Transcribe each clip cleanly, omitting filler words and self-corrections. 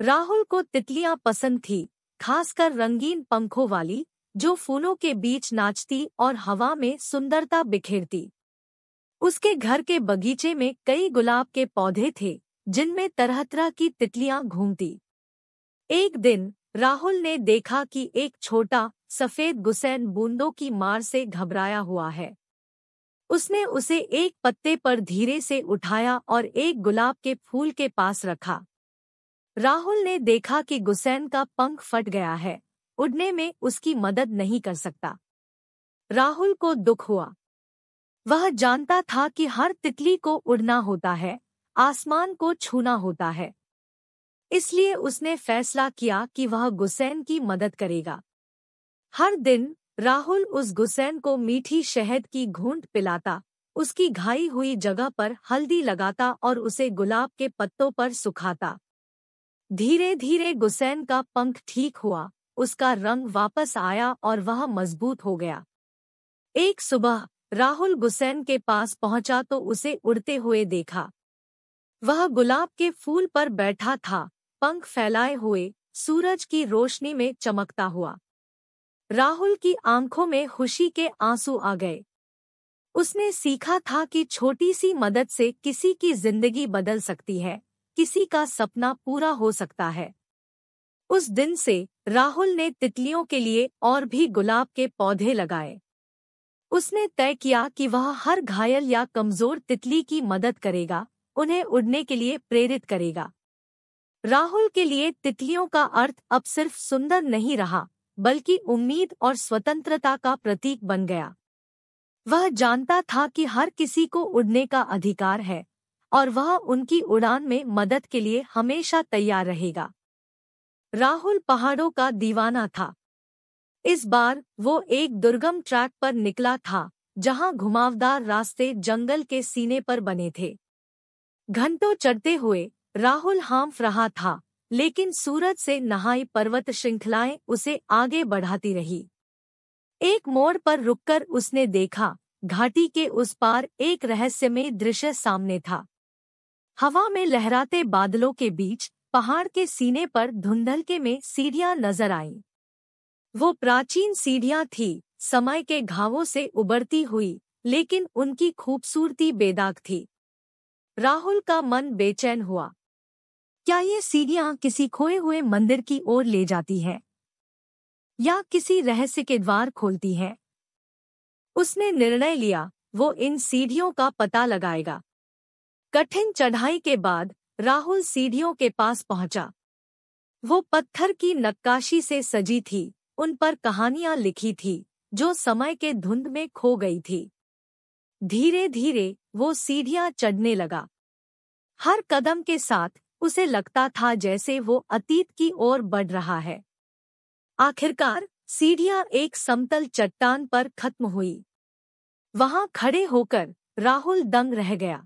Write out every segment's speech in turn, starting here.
राहुल को तितलियां पसंद थी, खासकर रंगीन पंखों वाली, जो फूलों के बीच नाचती और हवा में सुंदरता बिखेरती। उसके घर के बगीचे में कई गुलाब के पौधे थे, जिनमें तरह तरह की तितलियां घूमती। एक दिन राहुल ने देखा कि एक छोटा सफेद गुसेन बूंदों की मार से घबराया हुआ है। उसने उसे एक पत्ते पर धीरे से उठाया और एक गुलाब के फूल के पास रखा। राहुल ने देखा कि गुसेन का पंख फट गया है, उड़ने में उसकी मदद नहीं कर सकता। राहुल को दुख हुआ। वह जानता था कि हर तितली को उड़ना होता है, आसमान को छूना होता है। इसलिए उसने फैसला किया कि वह गुसेन की मदद करेगा। हर दिन राहुल उस गुसेन को मीठी शहद की घूंट पिलाता, उसकी घाई हुई जगह पर हल्दी लगाता और उसे गुलाब के पत्तों पर सुखाता। धीरे धीरे गुसेन का पंख ठीक हुआ, उसका रंग वापस आया और वह मजबूत हो गया। एक सुबह राहुल गुसेन के पास पहुंचा तो उसे उड़ते हुए देखा। वह गुलाब के फूल पर बैठा था, पंख फैलाए हुए, सूरज की रोशनी में चमकता हुआ। राहुल की आंखों में खुशी के आंसू आ गए। उसने सीखा था कि छोटी सी मदद से किसी की जिंदगी बदल सकती है, किसी का सपना पूरा हो सकता है। उस दिन से राहुल ने तितलियों के लिए और भी गुलाब के पौधे लगाए। उसने तय किया कि वह हर घायल या कमजोर तितली की मदद करेगा, उन्हें उड़ने के लिए प्रेरित करेगा। राहुल के लिए तितलियों का अर्थ अब सिर्फ सुंदर नहीं रहा, बल्कि उम्मीद और स्वतंत्रता का प्रतीक बन गया। वह जानता था कि हर किसी को उड़ने का अधिकार है और वह उनकी उड़ान में मदद के लिए हमेशा तैयार रहेगा। राहुल पहाड़ों का दीवाना था। इस बार वो एक दुर्गम ट्रैक पर निकला था, जहां घुमावदार रास्ते जंगल के सीने पर बने थे। घंटों चढ़ते हुए राहुल हांफ रहा था, लेकिन सूरज से नहाई पर्वत श्रृंखलाएं उसे आगे बढ़ाती रही। एक मोड़ पर रुककर उसने देखा, घाटी के उस पार एक रहस्यमय दृश्य सामने था। हवा में लहराते बादलों के बीच पहाड़ के सीने पर धुंधलके में सीढ़ियां नजर आईं। वो प्राचीन सीढ़ियां थीं, समय के घावों से उबरती हुई, लेकिन उनकी खूबसूरती बेदाग थी। राहुल का मन बेचैन हुआ। क्या ये सीढ़ियां किसी खोए हुए मंदिर की ओर ले जाती हैं? या किसी रहस्य के द्वार खोलती हैं? उसने निर्णय लिया, वो इन सीढ़ियों का पता लगाएगा। कठिन चढ़ाई के बाद राहुल सीढ़ियों के पास पहुंचा। वो पत्थर की नक्काशी से सजी थी, उन पर कहानियां लिखी थी, जो समय के धुंध में खो गई थी। धीरे धीरे वो सीढ़ियां चढ़ने लगा। हर कदम के साथ उसे लगता था जैसे वो अतीत की ओर बढ़ रहा है। आखिरकार सीढ़ियां एक समतल चट्टान पर खत्म हुई। वहां खड़े होकर राहुल दंग रह गया।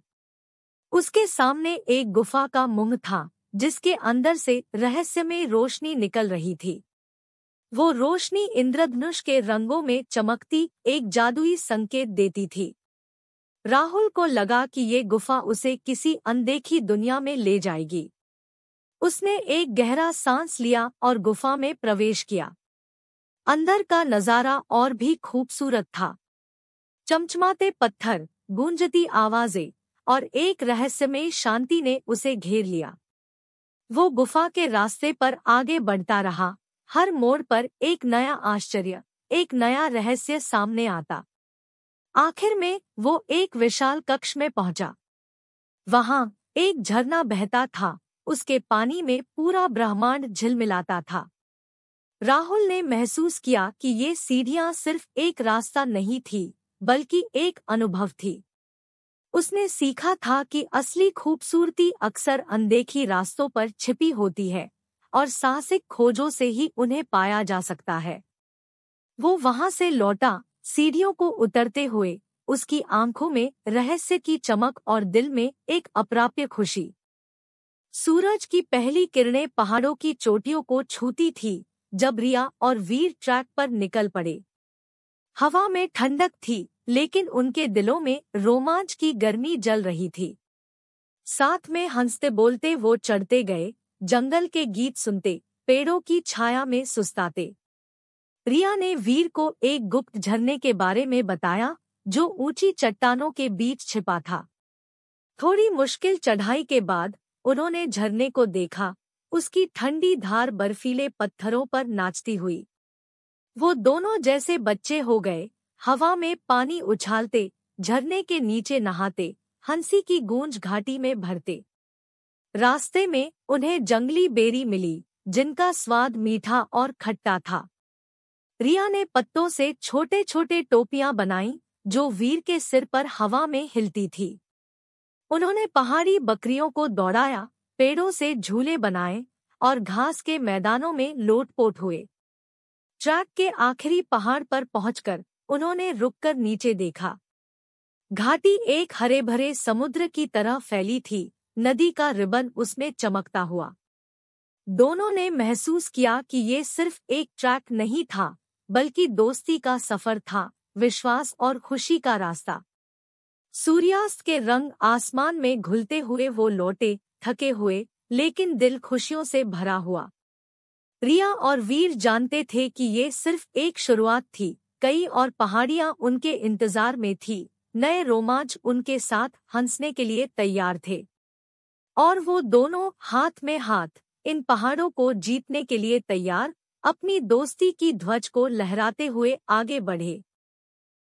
उसके सामने एक गुफा का मुंह था, जिसके अंदर से रहस्यमय रोशनी निकल रही थी। वो रोशनी इंद्रधनुष के रंगों में चमकती एक जादुई संकेत देती थी। राहुल को लगा कि ये गुफा उसे किसी अनदेखी दुनिया में ले जाएगी। उसने एक गहरा सांस लिया और गुफा में प्रवेश किया। अंदर का नजारा और भी खूबसूरत था। चमचमाते पत्थर, गूंजती आवाजें और एक रहस्यमय शांति ने उसे घेर लिया। वो गुफा के रास्ते पर आगे बढ़ता रहा, हर मोड़ पर एक नया आश्चर्य, एक नया रहस्य सामने आता। आखिर में वो एक विशाल कक्ष में पहुंचा। वहां एक झरना बहता था, उसके पानी में पूरा ब्रह्मांड झिलमिलाता था। राहुल ने महसूस किया कि ये सीढ़ियां सिर्फ एक रास्ता नहीं थी, बल्कि एक अनुभव थी। उसने सीखा था कि असली खूबसूरती अक्सर अनदेखी रास्तों पर छिपी होती है और साहसिक खोजों से ही उन्हें पाया जा सकता है। वो वहां से लौटा, सीढ़ियों को उतरते हुए, उसकी आंखों में रहस्य की चमक और दिल में एक अप्राप्य खुशी। सूरज की पहली किरणें पहाड़ों की चोटियों को छूती थी जब रिया और वीर ट्रैक पर निकल पड़े। हवा में ठंडक थी, लेकिन उनके दिलों में रोमांच की गर्मी जल रही थी। साथ में हंसते बोलते वो चढ़ते गए, जंगल के गीत सुनते, पेड़ों की छाया में सुस्ताते। रिया ने वीर को एक गुप्त झरने के बारे में बताया जो ऊंची चट्टानों के बीच छिपा था। थोड़ी मुश्किल चढ़ाई के बाद उन्होंने झरने को देखा, उसकी ठंडी धार बर्फीले पत्थरों पर नाचती हुई। वो दोनों जैसे बच्चे हो गए, हवा में पानी उछालते, झरने के नीचे नहाते, हंसी की गूंज घाटी में भरते। रास्ते में उन्हें जंगली बेरी मिली, जिनका स्वाद मीठा और खट्टा था। रिया ने पत्तों से छोटे छोटे टोपियां बनाईं, जो वीर के सिर पर हवा में हिलती थी। उन्होंने पहाड़ी बकरियों को दौड़ाया, पेड़ों से झूले बनाए और घास के मैदानों में लोटपोट हुए। ट्रैक के आखिरी पहाड़ पर पहुंचकर उन्होंने रुककर नीचे देखा। घाटी एक हरे भरे समुद्र की तरह फैली थी, नदी का रिबन उसमें चमकता हुआ। दोनों ने महसूस किया कि ये सिर्फ एक ट्रैक नहीं था, बल्कि दोस्ती का सफर था, विश्वास और खुशी का रास्ता। सूर्यास्त के रंग आसमान में घुलते हुए वो लौटे, थके हुए, लेकिन दिल खुशियों से भरा हुआ। रिया और वीर जानते थे कि ये सिर्फ एक शुरुआत थी, कई और पहाड़ियां उनके इंतजार में थी, नए रोमांच उनके साथ हंसने के लिए तैयार थे। और वो दोनों हाथ में हाथ इन पहाड़ों को जीतने के लिए तैयार, अपनी दोस्ती की ध्वज को लहराते हुए आगे बढ़े।